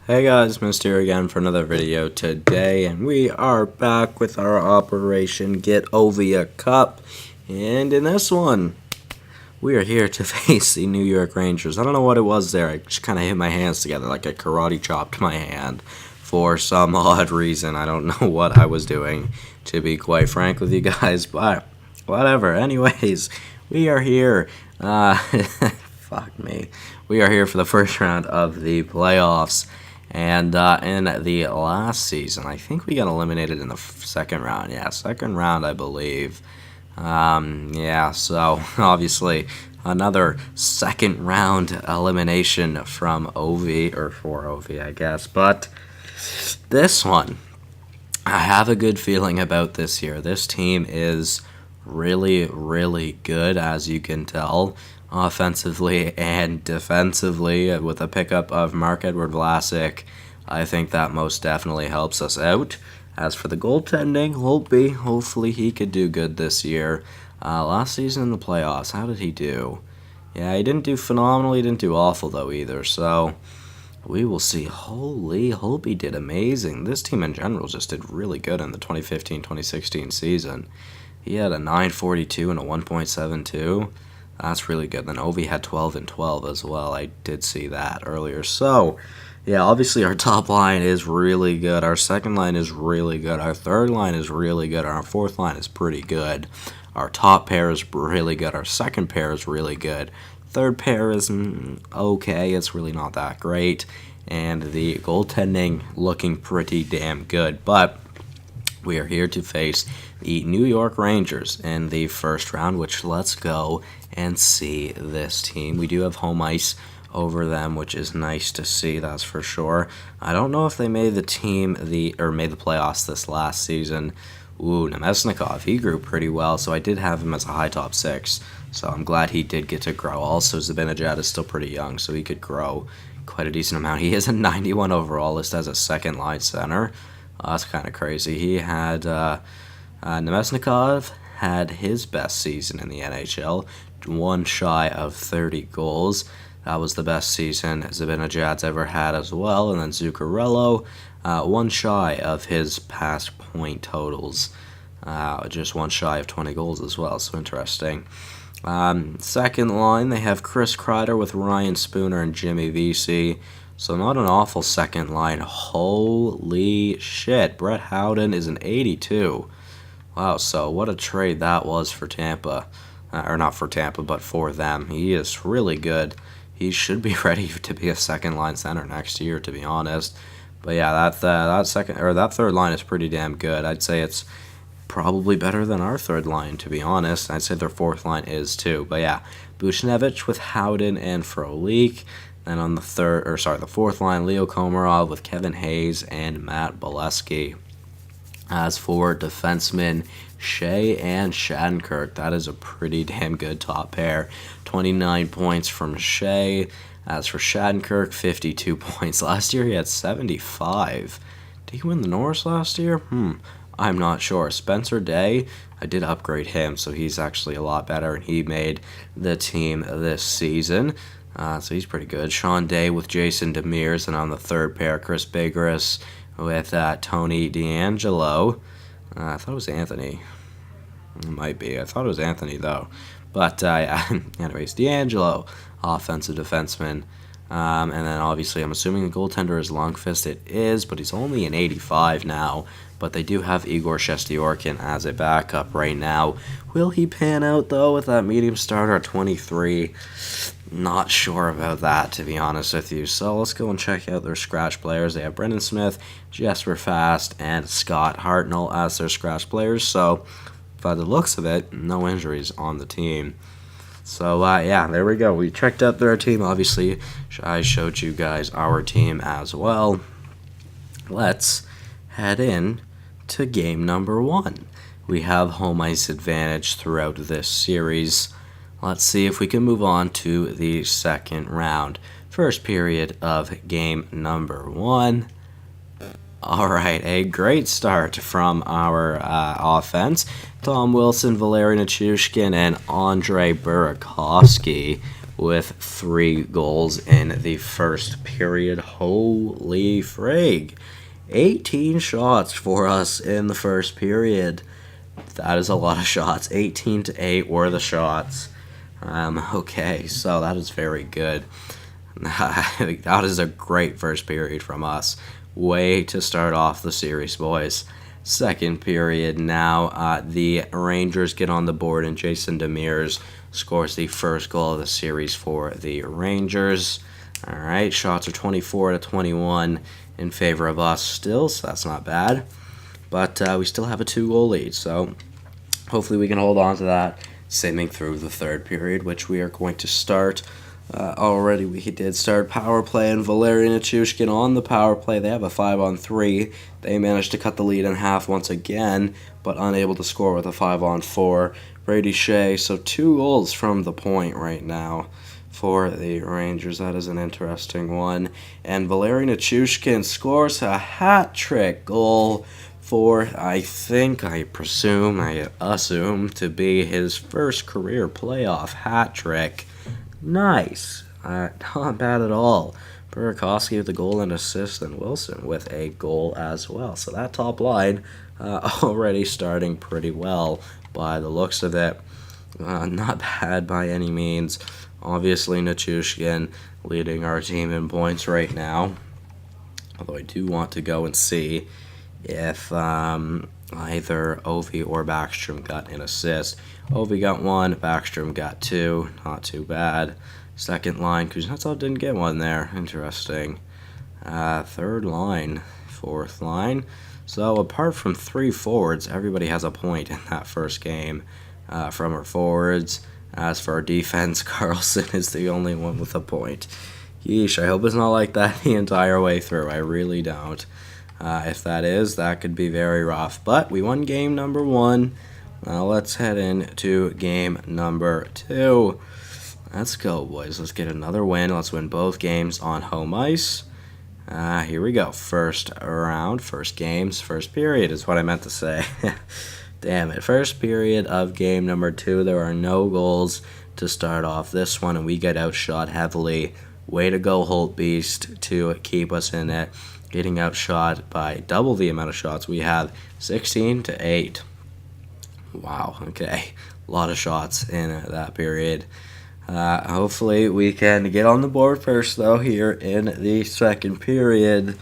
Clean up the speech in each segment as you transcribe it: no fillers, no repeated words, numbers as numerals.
Hey guys, Mr. here again for another video today, and we are back with our Operation Get Ovi Cup. And in this one, we are here to face the New York Rangers. I don't know what it was there. I just kind of hit my hands together like a karate chopped my hand for some odd reason. I don't know what I was doing, to be quite frank with you guys, but whatever. Anyways, we are here. Fuck me. We are here for the first round of the playoffs. And in the last season, I think we got eliminated in the second round. Yeah, second round, I believe. Yeah, so obviously another second round elimination from Ovi, or for Ovi, I guess. But this one, I have a good feeling about this year. This team is really, really good, as you can tell, offensively and defensively. With the pickup of Marc-Edouard Vlasic, I think that most definitely helps us out. As for the goaltending, hopefully he could do good this year. Last season in the playoffs, how did he do? Yeah, he didn't do phenomenal, he didn't do awful though either, so we will see. Hope he did amazing. This team in general just did really good in the 2015-2016 season. He had a 9.42 and a 1.72. That's really good. Then Ovi had 12 and 12 as well. I did see that earlier. So, yeah, obviously our top line is really good. Our second line is really good. Our third line is really good. Our fourth line is pretty good. Our top pair is really good. Our second pair is really good. Third pair is okay. It's really not that great. And the goaltending looking pretty damn good. But we are here to face the New York Rangers in the first round, which let's go and see this team. We do have home ice over them, which is nice to see, that's for sure. I don't know if they made the playoffs this last season. Ooh, Nemesnikov, he grew pretty well, so I did have him as a high top 6. So I'm glad he did get to grow. Also, Zibanejad is still pretty young, so he could grow quite a decent amount. He is a 91 overall list as a second line center. That's kind of crazy. He had Nemesnikov had his best season in the NHL, one shy of 30 goals. That was the best season Zibanejad's ever had as well. And then Zuccarello, one shy of his past point totals, just one shy of 20 goals as well. So interesting. Second line, they have Chris Kreider with Ryan Spooner and Jimmy Vesey. So not an awful second line. Holy shit. Brett Howden is an 82. Wow, so what a trade that was for Tampa. Or not for Tampa, but for them. He is really good. He should be ready to be a second line center next year, to be honest. But yeah, that third line is pretty damn good. I'd say it's probably better than our third line, to be honest. I'd say their fourth line is too. But yeah, Buchnevich with Howden and Frolik. Then on the fourth line, Leo Komarov with Kevin Hayes and Matt Bolesky. As for defensemen, Shea and Shattenkirk, that is a pretty damn good top pair. 29 points from Shea. As for Shattenkirk, 52 points. Last year he had 75. Did he win the Norris last year? I'm not sure. Spencer Day, I did upgrade him, so he's actually a lot better, and he made the team this season. So he's pretty good. Sean Day with Jason Demers, and on the third pair, Chris Bigris with Tony DeAngelo. I thought it was Anthony. It might be. I thought it was Anthony, though. But anyways, DeAngelo, offensive defenseman. And then obviously I'm assuming the goaltender is Lundqvist. It is, but he's only an 85 now. But they do have Igor Shesterkin as a backup right now. Will he pan out, though, with that medium starter at 23? Not sure about that, to be honest with you. So let's go and check out their scratch players. They have Brendan Smith, Jesper Fast, and Scott Hartnell as their scratch players. So by the looks of it, no injuries on the team. So, yeah, there we go. We checked out their team. Obviously, I showed you guys our team as well. Let's head in to game number 1. We have home ice advantage throughout this series. Let's see if we can move on to the second round. First period of game number 1. All right, a great start from our offense. Tom Wilson, Valeri Nichushkin, and Andrei Burakovsky with 3 goals in the first period. Holy frig. 18 shots for us in the first period. That is a lot of shots. 18-8 were the shots. Okay, so that is very good. That is a great first period from us. Way to start off the series, boys. Second period now, the Rangers get on the board, and Jason Demers scores the first goal of the series for the Rangers. All right, shots are 24-21 in favor of us still, so that's not bad. But we still have a 2-goal lead, so hopefully we can hold on to that, simming through the third period, which we are going to start. Already we did start power play, and Valeri Nichushkin on the power play. They have a 5-on-3. They managed to cut the lead in half once again, but unable to score with a 5-on-4. Brady Shea, so 2 goals from the point right now for the Rangers. That is an interesting one. And Valeri Nichushkin scores a hat-trick goal for, I assume, to be his first career playoff hat-trick. Nice. Not bad at all. Burakovsky with a goal and assist, and Wilson with a goal as well. So that top line already starting pretty well by the looks of it. Not bad by any means. Obviously, Nichushkin leading our team in points right now. Although I do want to go and see if either Ovi or Backstrom got an assist. Ovi got 1, Backstrom got 2. Not too bad. Second line, Kuznetsov didn't get 1 there. Interesting. Third line, fourth line. So apart from 3 forwards, everybody has a point in that first game from our forwards. As for our defense, Carlson is the only one with a point. Yeesh, I hope it's not like that the entire way through. I really don't. If that is, that could be very rough. But we won game number 1. Now let's head into game number 2. Let's go, boys. Let's get another win. Let's win both games on home ice. Here we go. First round, first games, first period is what I meant to say. Damn it. First period of game number 2. There are no goals to start off this one, and we get outshot heavily. Way to go, Holt Beast, to keep us in it. Getting outshot by double the amount of shots we have, 16-8. Wow, okay. A lot of shots in that period. Hopefully we can get on the board first, though, here in the second period.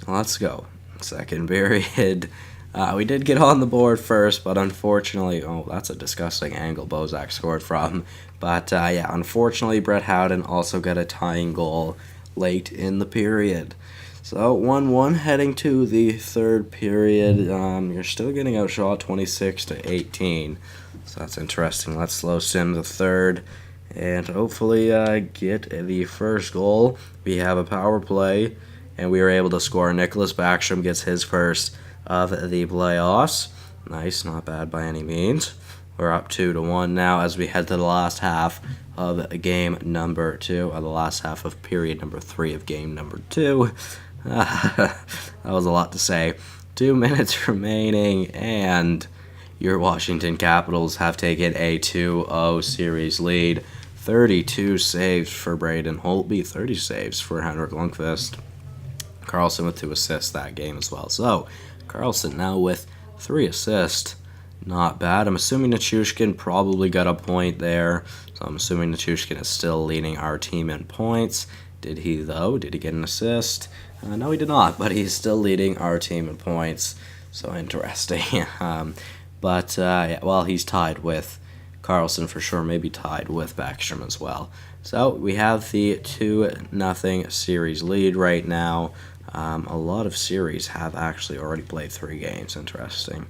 Let's go. Second period. We did get on the board first, but unfortunately... Oh, that's a disgusting angle Bozak scored from. But, yeah, unfortunately, Brett Howden also got a tying goal late in the period. So 1-1 heading to the third period. You're still getting outshot 26-18. So that's interesting. Let's slow sim the third and hopefully get the first goal. We have a power play, and we were able to score. Nicholas Backstrom gets his first of the playoffs. Nice, not bad by any means. We're up 2-1 now as we head to the last half of game number 2, or the last half of period number 3 of game number 2. That was a lot to say. 2 minutes remaining, and your Washington Capitals have taken a 2-0 series lead. 32 saves for Braden Holtby, 30 saves for Henrik Lundqvist. Carlson with 2 assists that game as well. So, Carlson now with 3 assists. Not bad. I'm assuming Nichushkin probably got a point there. So I'm assuming Nichushkin is still leading our team in points. Did he, though? Did he get an assist? No, he did not, but he's still leading our team in points. So interesting. Yeah, well, he's tied with Carlson for sure, maybe tied with Backstrom as well. So we have the 2-0 series lead right now. A lot of series have actually already played 3 games. Interesting.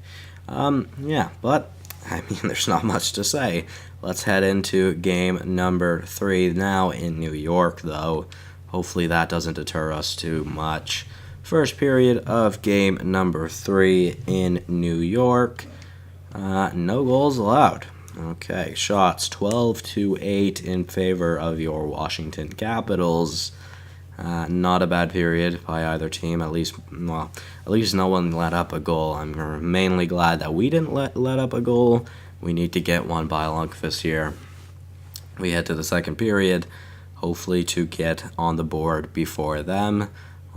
Yeah, but, I mean, there's not much to say. Let's head into game number 3 now in New York, though. Hopefully that doesn't deter us too much. First period of game number 3 in New York. No goals allowed. Okay, shots 12-8 in favor of your Washington Capitals. Not a bad period by either team. At least no one let up a goal. I'm mainly glad that we didn't let up a goal. We need to get one by Lundqvist here. We head to the second period, hopefully to get on the board before them.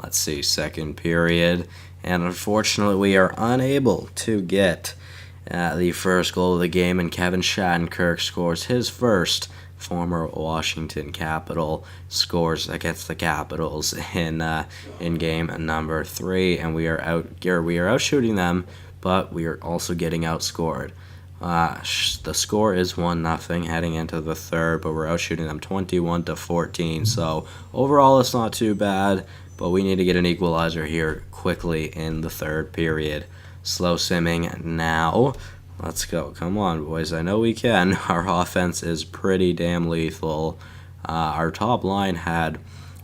Let's see, second period. And unfortunately, we are unable to get the first goal of the game, and Kevin Shattenkirk scores his first. Former Washington Capital scores against the Capitals in game number 3, and we are out shooting them, but we are also getting outscored. The score is 1-0 heading into the third, but we're out shooting them 21-14. So overall, it's not too bad, but we need to get an equalizer here quickly in the third period. Slow simming now. Let's go. Come on, boys. I know we can. Our offense is pretty damn lethal. Our top line had,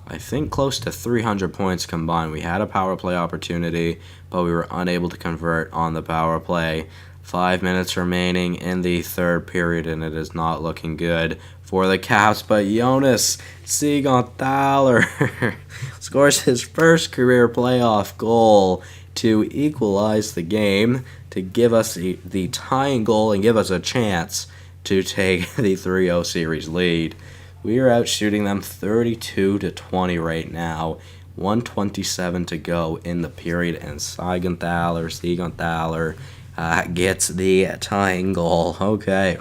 I think, close to 300 points combined. We had a power play opportunity, but we were unable to convert on the power play. 5 minutes remaining in the third period, and it is not looking good for the Caps. But Jonas Siegenthaler scores his first career playoff goal to equalize the game, to give us the tying goal and give us a chance to take the 3-0 series lead. We are out shooting them 32-20 right now. 1:27 to go in the period, and Siegenthaler gets the tying goal. Okay,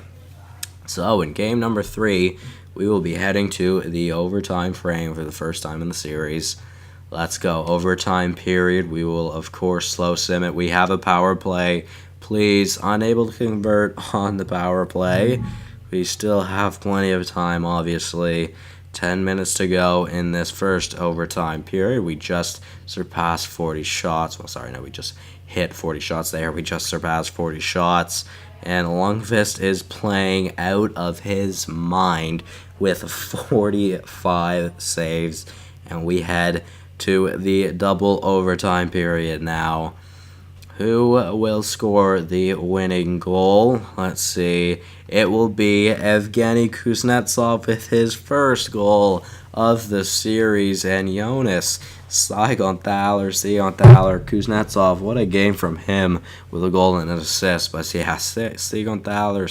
so in game number 3, we will be heading to the overtime frame for the first time in the series. Let's go. Overtime period. We will, of course, slow sim it. We have a power play. Please, unable to convert on the power play. We still have plenty of time, obviously. 10 minutes to go in this first overtime period. We just surpassed 40 shots. Well, sorry, no, we just hit 40 shots there. We just surpassed 40 shots. And Lundqvist is playing out of his mind with 45 saves. And we head to the double overtime period now. Who will score the winning goal? Let's see. It will be Evgeny Kuznetsov with his first goal of the series, and Jonas Siegenthaler, Kuznetsov. What a game from him with a goal and an assist. But yeah, Siegenthaler.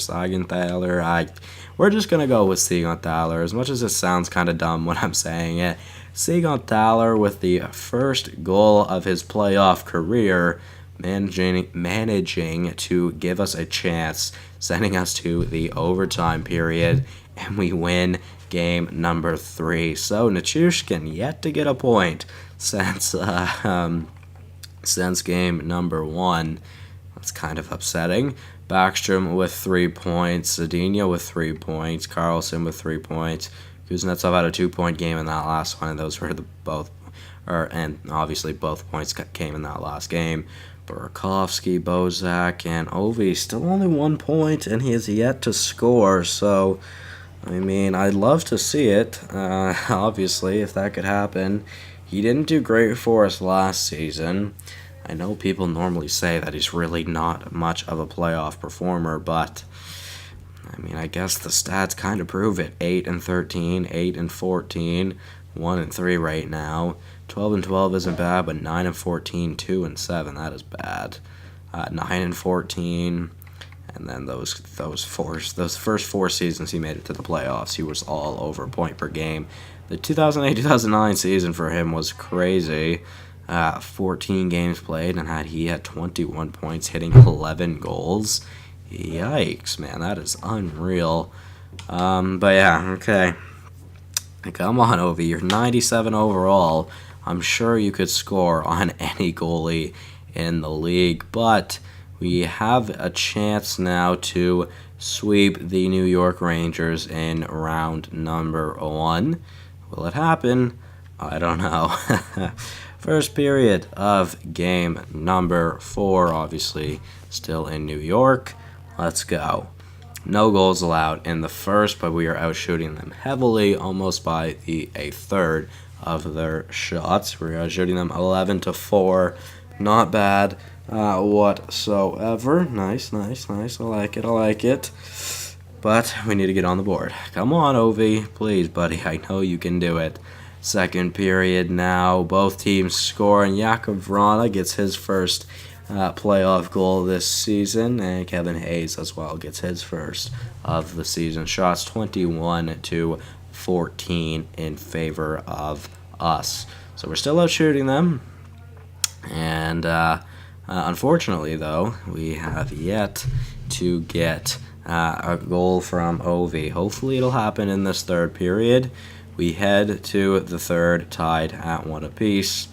We're just going to go with Siegenthaler, as much as it sounds kind of dumb when I'm saying it. Siegenthaler with the first goal of his playoff career, managing to give us a chance, sending us to the overtime period, and we win game number 3. So Nichushkin yet to get a point since game number 1. That's kind of upsetting. Backstrom with 3 points, Zadina with 3 points, Carlson with 3 points. Kuznetsov had a 2-point game in that last one, and those were and obviously both points came in that last game. Burakovsky, Bozak, and Ovi still only 1 point, and he has yet to score. So, I mean, I'd love to see it. Obviously, if that could happen. He didn't do great for us last season. I know people normally say that he's really not much of a playoff performer, but I mean, I guess the stats kind of prove it. 8-13, 8-14, 1-3 right now. 12-12 isn't bad, but 9-14, 2-7, that is bad. 9-14, and then those first 4 seasons he made it to the playoffs, he was all over point per game. The 2008-2009 season for him was crazy. 14 games played, and he had 21 points, hitting 11 goals. Yikes, man, that is unreal. But yeah, okay. Come on, Ovi, you're 97 overall. I'm sure you could score on any goalie in the league, but we have a chance now to sweep the New York Rangers in round number 1. Will it happen? I don't know. First period of game number 4, obviously still in New York. Let's go. No goals allowed in the first, but we are outshooting them heavily, almost by a third of their shots. We're outshooting them 11-4. Not bad whatsoever. Nice. I like it. But we need to get on the board. Come on, Ovi. Please, buddy. I know you can do it. Second period now. Both teams score, and Jakub Vrana gets his first playoff goal this season, and Kevin Hayes as well gets his first of the season. Shots 21-14 in favor of us. So we're still out shooting them, and unfortunately, though, we have yet to get a goal from Ovi. Hopefully it'll happen in this third period. We head to the third, tied at 1 apiece.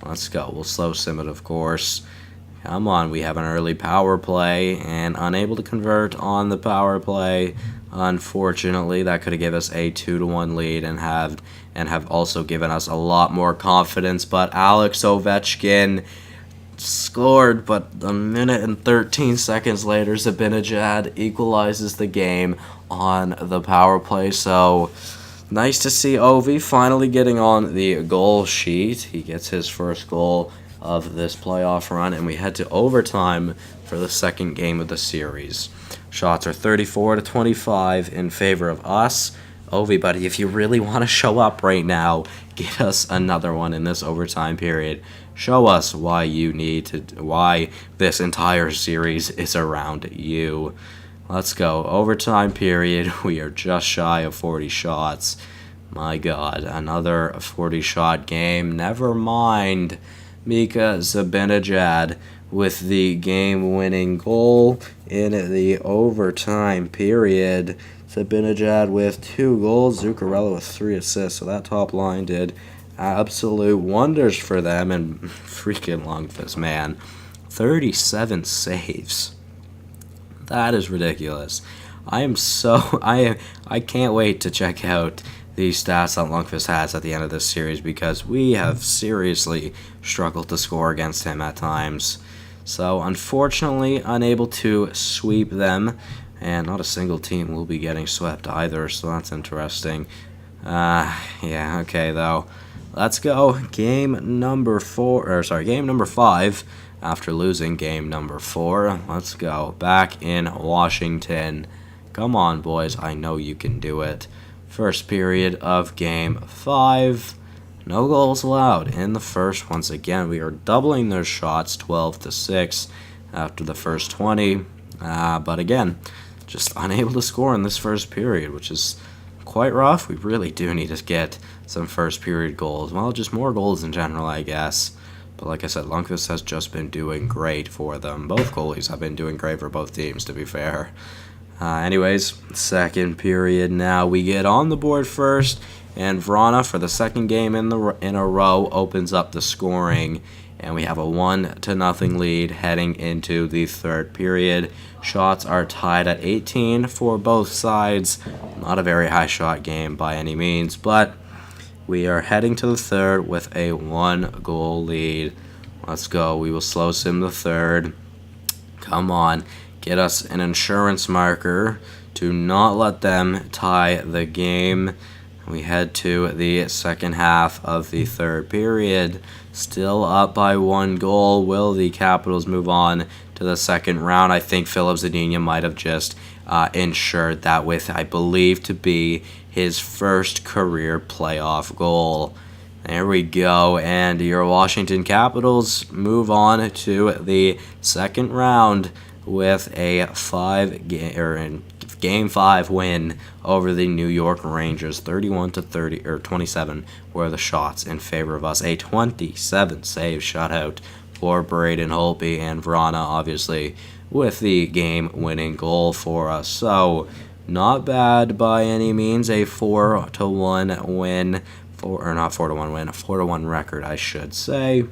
Let's go. We'll slow sim it, of course. Come on, we have an early power play, and unable to convert on the power play. Unfortunately, that could have given us a 2-1 lead and have also given us a lot more confidence. But Alex Ovechkin scored, but a minute and 13 seconds later, Zibanejad equalizes the game on the power play. So nice to see Ovi finally getting on the goal sheet. He gets his first goal of this playoff run, and we head to overtime for the second game of the series. Shots are 34-25 in favor of us. Ovi, buddy, if you really want to show up right now, get us another one in this overtime period. Show us why this entire series is around you. Let's go. Overtime period. We are just shy of 40 shots. My God, another 40-shot game. Never mind. Mika Zibanejad with the game-winning goal in the overtime period. Zibanejad with 2 goals, Zuccarello with 3 assists. So that top line did absolute wonders for them. And freaking Lundqvist, man, 37 saves. That is ridiculous. I can't wait to check out the stats that Lundqvist has at the end of this series, because we have seriously struggled to score against him at times. So unfortunately, unable to sweep them, and not a single team will be getting swept either, so that's interesting. Yeah, okay, though. Let's go. Game number 5 after losing game number 4. Let's go. Back in Washington. Come on, boys. I know you can do it. First period of game 5. No goals allowed in the first. Once again, we are doubling their shots, 12-6 after the first 20. But again, just unable to score in this first period, which is quite rough. We really do need to get some first period goals. Well, just more goals in general, I guess. But like I said, Lundqvist has just been doing great for them. Both goalies have been doing great for both teams, to be fair. Anyways, second period now. We get on the board first, and Vrana, for the second game in a row, opens up the scoring. And we have a 1-0 lead heading into the third period. Shots are tied at 18 for both sides. Not a very high shot game by any means, but we are heading to the third with a 1-goal lead. Let's go. We will slow sim the third. Come on. Get us an insurance marker to not let them tie the game. We head to the second half of the third period. Still up by 1 goal. Will the Capitals move on to the second round? I think Filip Zadina might have just ensured that with, I believe, to be his first career playoff goal. There we go, and your Washington Capitals move on to the second round with a Game 5 win over the New York Rangers. 27 were the shots in favor of us. A 27 save shutout for Braden Holtby, and Vrana, obviously, with the game-winning goal for us. So, not bad by any means. A 4-1 win, a 4-1 record, I should say.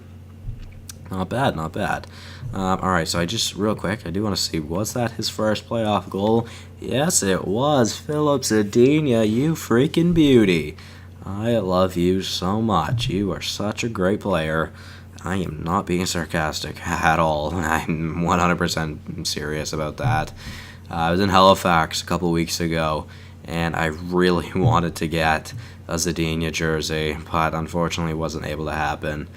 Not bad, not bad. Alright, so I just, real quick, I do want to see, was that his first playoff goal? Yes, it was. Filip Zadina, you freaking beauty. I love you so much. You are such a great player. I am not being sarcastic at all. I'm 100% serious about that. I was in Halifax a couple weeks ago, and I really wanted to get a Zadina jersey, but unfortunately wasn't able to happen.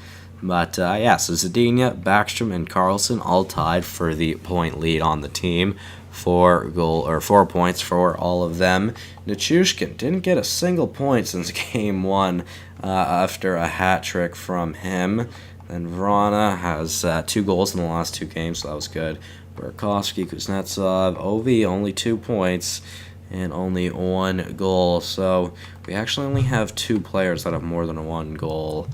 But yeah, so Zadina, Backstrom, and Carlson all tied for the point lead on the team. 4 points for all of them. Nichushkin didn't get a single point since game 1 after a hat trick from him. Then Vrana has 2 goals in the last 2 games, so that was good. Burakovsky, Kuznetsov, Ovi, only 2 points and only 1 goal. So we actually only have 2 players that have more than 1 goal.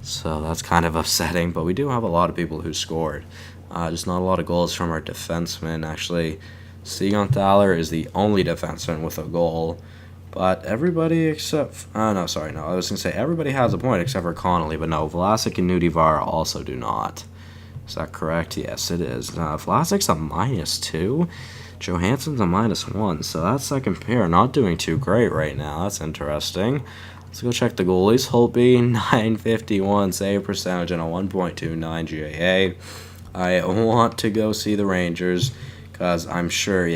So that's kind of upsetting, but we do have a lot of people who scored. Just not a lot of goals from our defensemen. Actually, Siegenthaler is the only defenseman with a goal. But everybody except... I was going to say everybody has a point except for Connolly, but no, Vlasic and Nudivar also do not. Is that correct? Yes, it is. Vlasic's a -2. Johansson's a -1, so that second pair not doing too great right now. That's interesting. Let's go check the goalies. Holtby, 951 save percentage and a 1.29 GAA. I want to go see the Rangers because I'm sure,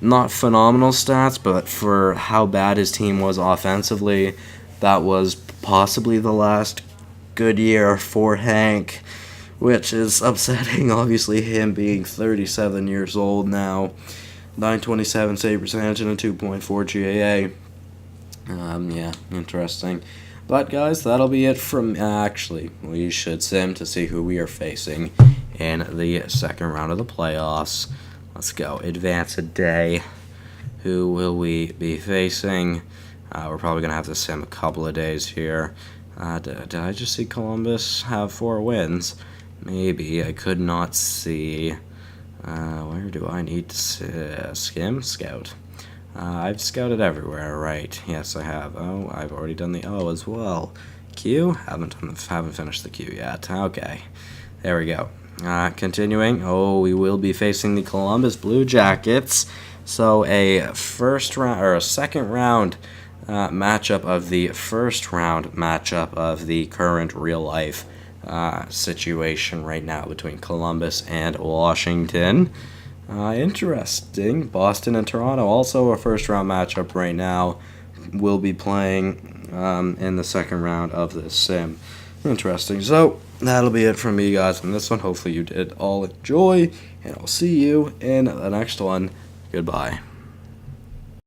not phenomenal stats, but for how bad his team was offensively, that was possibly the last good year for Hank, which is upsetting, obviously, him being 37 years old now. 927 save percentage and a 2.4 GAA. Interesting. But, guys, that'll be it from... actually, we should sim to see who we are facing in the second round of the playoffs. Let's go. Advance a day. Who will we be facing? We're probably going to have to sim a couple of days here. Did I just see Columbus have 4 wins? Maybe. I could not see. Where do I need to scout? I've scouted everywhere, right? Yes, I have. Oh, I've already done the O as well. Q? Haven't finished the Q yet. Okay. There we go. Continuing. Oh, we will be facing the Columbus Blue Jackets. So a second round matchup of the first round matchup of the current real life situation right now between Columbus and Washington. Interesting. Boston and Toronto, also a first round matchup right now, will be playing in the second round of this sim. Interesting. So that'll be it from me, guys, in this one. Hopefully you did all enjoy, and I'll see you in the next one. Goodbye.